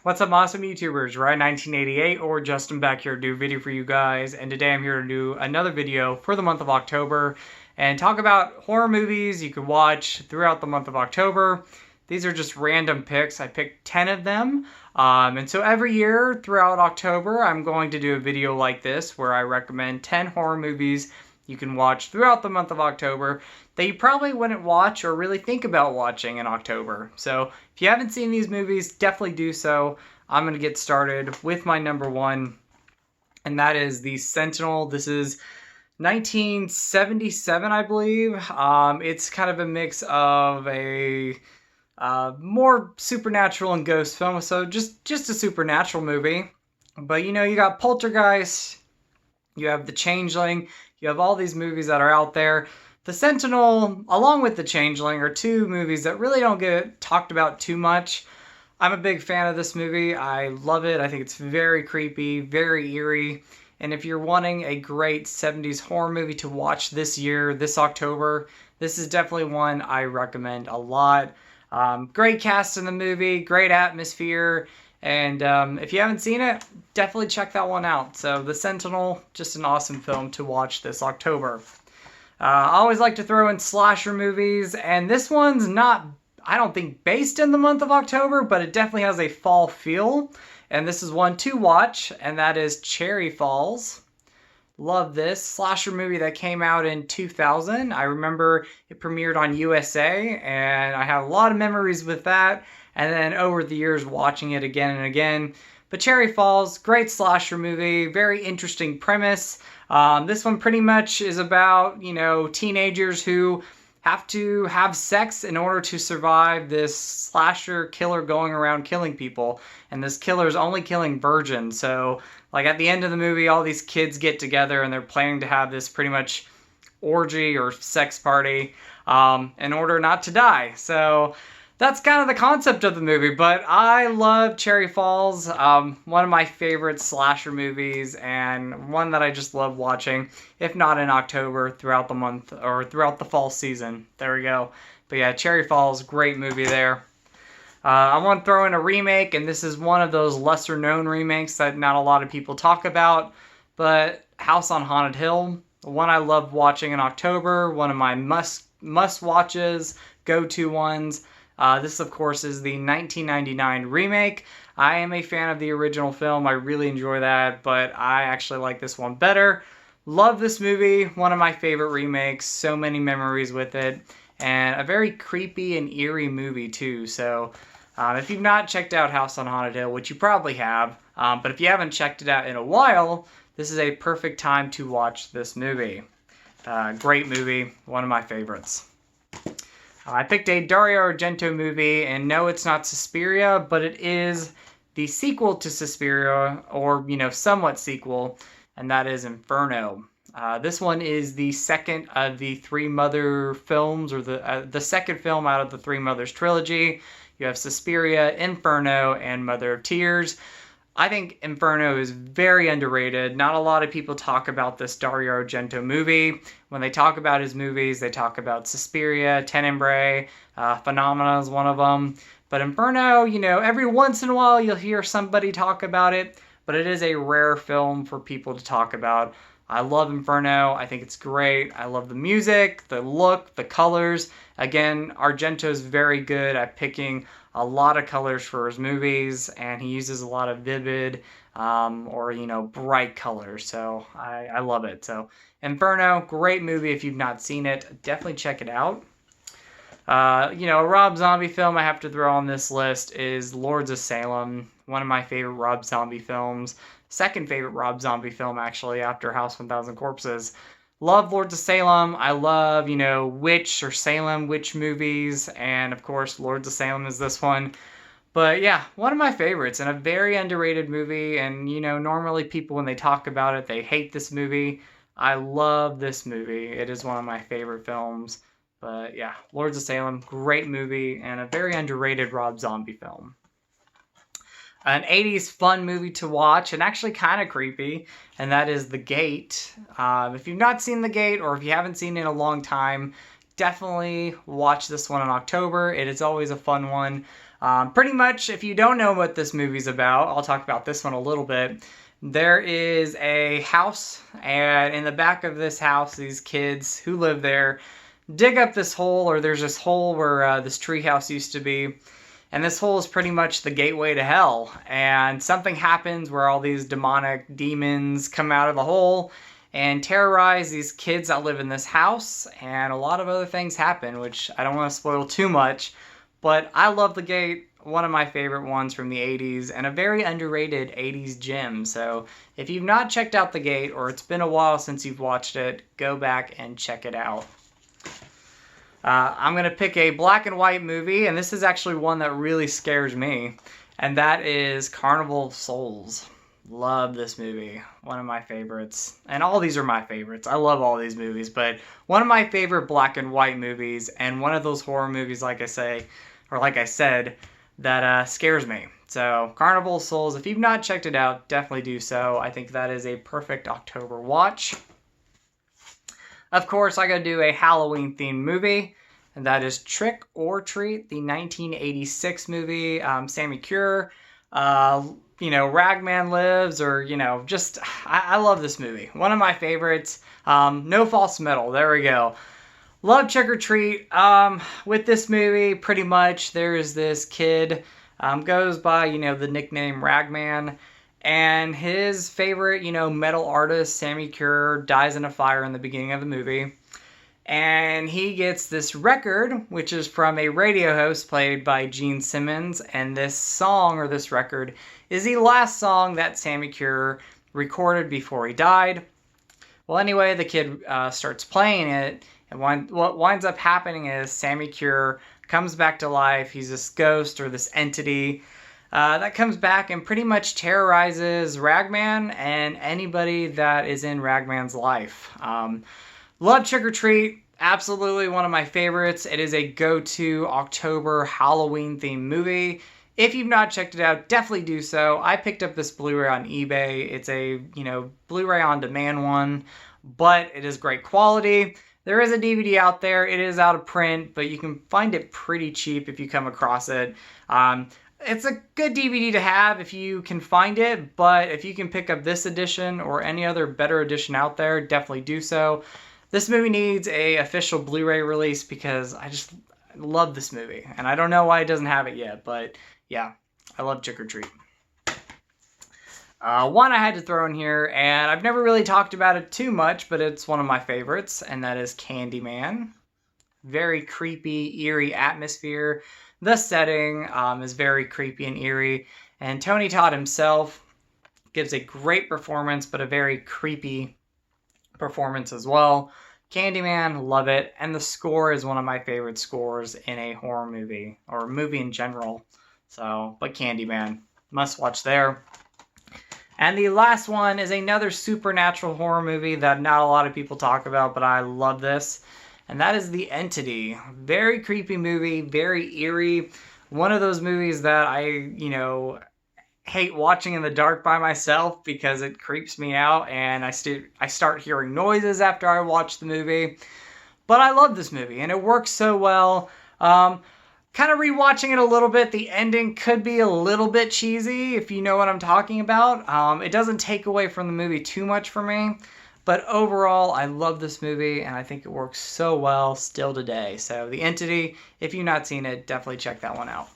What's up, awesome YouTubers? Ryan1988 or Justin back here to do a video for you guys, and today I'm here to do another video for the month of October and talk about horror movies you could watch throughout the month of October. These are just random picks. I picked 10 of them, and so every year throughout October I'm going to do a video like this where I recommend 10 horror movies you can watch throughout the month of October that you probably wouldn't watch or really think about watching in October. So if you haven't seen these movies, definitely do so. I'm going to get started with my number one, and that is the Sentinel. This is 1977, I believe. It's kind of a mix of a more supernatural and ghost film, so just a supernatural movie. But you know, you got Poltergeist, you have The Changeling, you have all these movies that are out there. The Sentinel, along with The Changeling, are two movies that really don't get talked about too much. I'm a big fan of this movie. I love it. I think it's very creepy, very eerie. And if you're wanting a great 70s horror movie to watch this year, this October, this is definitely one I recommend a lot. Great cast in the movie, great atmosphere. And if you haven't seen it, definitely check that one out. So The Sentinel, just an awesome film to watch this October. I always like to throw in slasher movies, and this one's not, I don't think, based in the month of October, but it definitely has a fall feel. And this is one to watch, and that is Cherry Falls. Love this slasher movie that came out in 2000. I remember it premiered on USA, and I have a lot of memories with that. And then over the years watching it again and again. But Cherry Falls, great slasher movie, very interesting premise. This one pretty much is about, you know, teenagers who have to have sex in order to survive this slasher killer going around killing people. And this killer is only killing virgins. So, like, at the end of the movie, all these kids get together and they're planning to have this pretty much orgy or sex party in order not to die. So that's kind of the concept of the movie, but I love Cherry Falls, one of my favorite slasher movies, and one that I just love watching, if not in October, throughout the month, or throughout the fall season. There we go. But yeah, Cherry Falls, great movie there. I want to throw in a remake, and this is one of those lesser-known remakes that not a lot of people talk about, but House on Haunted Hill, one I love watching in October, one of my must-watches, go-to ones. This, of course, is the 1999 remake. I am a fan of the original film. I really enjoy that, but I actually like this one better. Love this movie. One of my favorite remakes. So many memories with it. And a very creepy and eerie movie, too. So, if you've not checked out House on Haunted Hill, which you probably have, but if you haven't checked it out in a while, this is a perfect time to watch this movie. Great movie. One of my favorites. I picked a Dario Argento movie, and no, it's not Suspiria, but it is the sequel to Suspiria, or, you know, somewhat sequel, and that is Inferno. This one is the second of the Three Mother films, or the second film out of the Three Mothers trilogy. You have Suspiria, Inferno, and Mother of Tears. I think Inferno is very underrated. Not a lot of people talk about this Dario Argento movie. When they talk about his movies, they talk about Suspiria, Tenebrae, Phenomena is one of them. But Inferno, you know, every once in a while you'll hear somebody talk about it, but it is a rare film for people to talk about. I love Inferno. I think it's great. I love the music, the look, the colors. Again, Argento's very good at picking a lot of colors for his movies, and he uses a lot of vivid or, you know, bright colors. So I love it. So Inferno, great movie. If you've not seen it, definitely check it out. You know, a Rob Zombie film I have to throw on this list is Lords of Salem, one of my favorite Rob Zombie films. Second favorite Rob Zombie film, actually, after House 1000 Corpses. Love Lords of Salem. I love, you know, Witch or Salem Witch movies, and of course, Lords of Salem is this one. But yeah, one of my favorites, and a very underrated movie, and, you know, normally people, when they talk about it, they hate this movie. I love this movie. It is one of my favorite films. But yeah, Lords of Salem, great movie, and a very underrated Rob Zombie film. An 80s fun movie to watch, and actually kind of creepy, and that is The Gate. If you've not seen The Gate, or if you haven't seen it in a long time, definitely watch this one in October. It is always a fun one. Pretty much, if you don't know what this movie's about, I'll talk about this one a little bit. There is a house, and in the back of this house, these kids who live there dig up this hole, or there's this hole where this treehouse used to be. And this hole is pretty much the gateway to hell. And something happens where all these demonic demons come out of the hole and terrorize these kids that live in this house. And a lot of other things happen, which I don't want to spoil too much. But I love The Gate, one of my favorite ones from the 80s, and a very underrated 80s gem. So if you've not checked out The Gate, or it's been a while since you've watched it, go back and check it out. I'm going to pick a black and white movie, and this is actually one that really scares me, and that is Carnival Souls. Love this movie. One of my favorites. And all these are my favorites. I love all these movies, but one of my favorite black and white movies, and one of those horror movies, like I said, that scares me. So, Carnival Souls, if you've not checked it out, definitely do so. I think that is a perfect October watch. Of course, I gotta do a Halloween-themed movie, and that is Trick or Treat, the 1986 movie. Sammy Cure, Ragman Lives, or, I love this movie. One of my favorites. No False Metal, there we go. Love Trick or Treat. With this movie, pretty much, there's this kid, goes by, the nickname Ragman. And his favorite, metal artist, Sammy Cure, dies in a fire in the beginning of the movie. And he gets this record, which is from a radio host played by Gene Simmons. And this song, or this record, is the last song that Sammy Cure recorded before he died. Well, anyway, the kid starts playing it. And what winds up happening is Sammy Cure comes back to life. He's this ghost, or this entity, that comes back and pretty much terrorizes Ragman and anybody that is in Ragman's life. Love Trick or Treat. Absolutely one of my favorites. It is a go-to October Halloween-themed movie. If you've not checked it out, definitely do so. I picked up this Blu-ray on eBay. It's a, Blu-ray on demand one, but it is great quality. There is a DVD out there. It is out of print, but you can find it pretty cheap if you come across it. It's a good DVD to have if you can find it, but if you can pick up this edition or any other better edition out there, definitely do so. This movie needs an official Blu-ray release because I just love this movie. And I don't know why it doesn't have it yet, but yeah, I love Trick or Treat. One I had to throw in here, and I've never really talked about it too much, but it's one of my favorites, and that is Candyman. Very creepy, eerie atmosphere. The setting is very creepy and eerie, and Tony Todd himself gives a great performance, but a very creepy performance as well. Candyman, love it, and the score is one of my favorite scores in a horror movie, or movie in general. So, but Candyman, must watch there. And the last one is another supernatural horror movie that not a lot of people talk about, but I love this. And that is The Entity. Very creepy movie, very eerie. One of those movies that I, hate watching in the dark by myself because it creeps me out and I start hearing noises after I watch the movie. But I love this movie and it works so well. Kind of rewatching it a little bit, the ending could be a little bit cheesy if you know what I'm talking about. It doesn't take away from the movie too much for me. But overall, I love this movie, and I think it works so well still today. So, The Entity, if you've not seen it, definitely check that one out.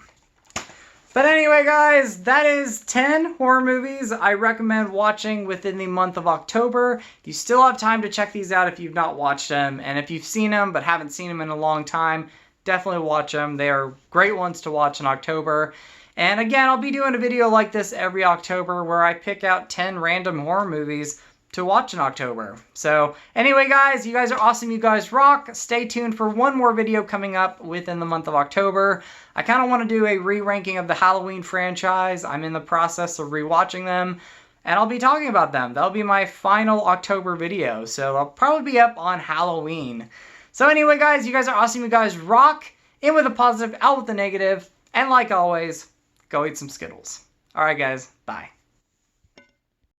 But anyway, guys, that is 10 horror movies I recommend watching within the month of October. You still have time to check these out if you've not watched them. And if you've seen them but haven't seen them in a long time, definitely watch them. They are great ones to watch in October. And again, I'll be doing a video like this every October where I pick out 10 random horror movies to watch in October. So anyway, guys, you guys are awesome. You guys rock. Stay tuned for one more video coming up within the month of October. I kind of want to do a re-ranking of the Halloween franchise. I'm in the process of rewatching them, and I'll be talking about them. That'll be my final October video, so I'll probably be up on Halloween. So anyway, guys, you guys are awesome. You guys rock. In with a positive, out with a negative, and like always, go eat some Skittles. All right, guys, bye.